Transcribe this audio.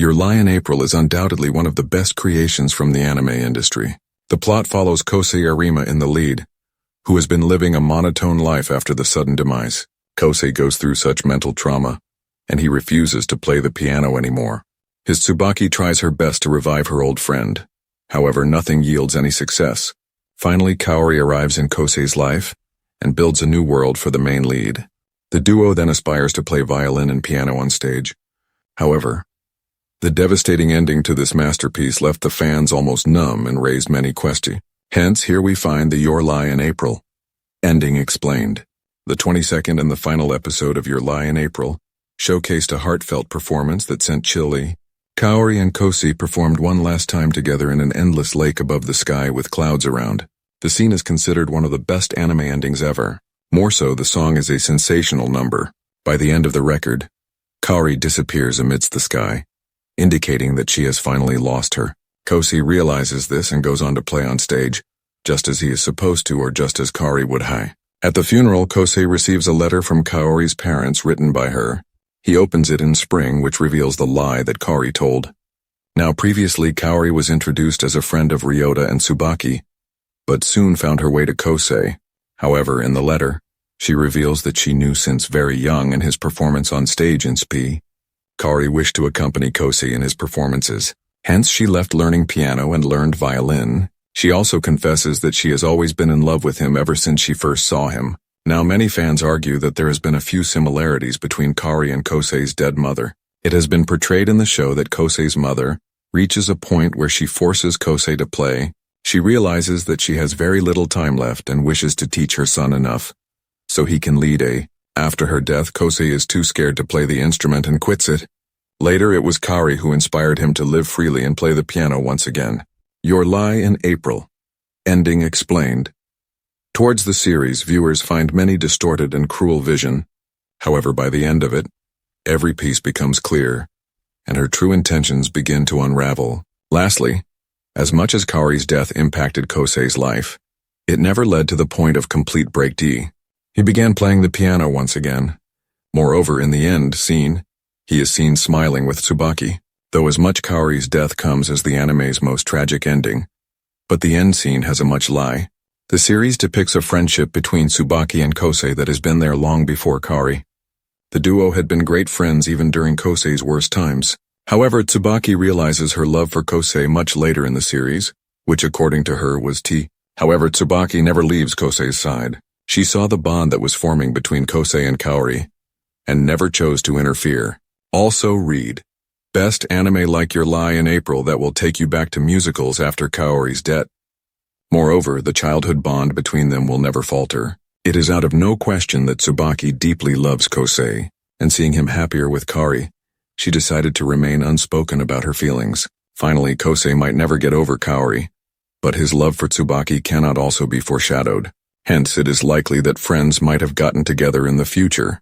Your Lie in April is undoubtedly one of the best creations from the anime industry. The plot follows Kosei Arima in the lead, who has been living a monotone life after the sudden demise. Kosei goes through such mental trauma, and he refuses to play the piano anymore. His Tsubaki tries her best to revive her old friend. However, nothing yields any success. Finally, Kaori arrives in Kosei's life and builds a new world for the main lead. The duo then aspires to play violin and piano on stage. However, the devastating ending to this masterpiece left the fans almost numb and raised many questions. Hence, here we find the Your Lie in April ending explained. The 22nd and the final episode of Your Lie in April showcased a heartfelt performance that sent chilly. Kaori and Kosei performed one last time together in an endless lake above the sky with clouds around. The scene is considered one of the best anime endings ever. More so, the song is a sensational number. By the end of the record, Kaori disappears amidst the sky, indicating that she has finally lost her. Kosei realizes this and goes on to play on stage, just as he is supposed to or just as Kaori would have. At the funeral, Kosei receives a letter from Kaori's parents written by her. He opens it in spring, which reveals the lie that Kaori told. Now previously, Kaori was introduced as a friend of Ryota and Tsubaki, but soon found her way to Kosei. However, in the letter, she reveals that she knew since very young in his performance on stage in Tsubaki. Kaori wished to accompany Kosei in his performances. Hence, she left learning piano and learned violin. She also confesses that she has always been in love with him ever since she first saw him. Now, many fans argue that there has been a few similarities between Kaori and Kosei's dead mother. It has been portrayed in the show that Kosei's mother reaches a point where she forces Kosei to play. She realizes that she has very little time left and wishes to teach her son enough so he can lead a. After her death, Kosei is too scared to play the instrument and quits it. Later, it was Kaori who inspired him to live freely and play the piano once again. Your Lie in April ending explained. Towards the series, viewers find many distorted and cruel vision. However, by the end of it, every piece becomes clear, and her true intentions begin to unravel. Lastly, as much as Kaori's death impacted Kosei's life, it never led to the point of complete breakdown. He began playing the piano once again. Moreover, in the end scene, he is seen smiling with Tsubaki. Though as much Kaori's death comes as the anime's most tragic ending, but the end scene has a much lie. The series depicts a friendship between Tsubaki and Kosei that has been there long before Kaori. The duo had been great friends even during Kosei's worst times. However, Tsubaki realizes her love for Kosei much later in the series, which according to her was T. However, Tsubaki never leaves Kosei's side. She saw the bond that was forming between Kosei and Kaori, and never chose to interfere. Also read, best anime like Your Lie in April that will take you back to musicals after Kaori's death. Moreover, the childhood bond between them will never falter. It is out of no question that Tsubaki deeply loves Kosei, and seeing him happier with Kaori, she decided to remain unspoken about her feelings. Finally, Kosei might never get over Kaori, but his love for Tsubaki cannot also be foreshadowed. Hence, it is likely that friends might have gotten together in the future.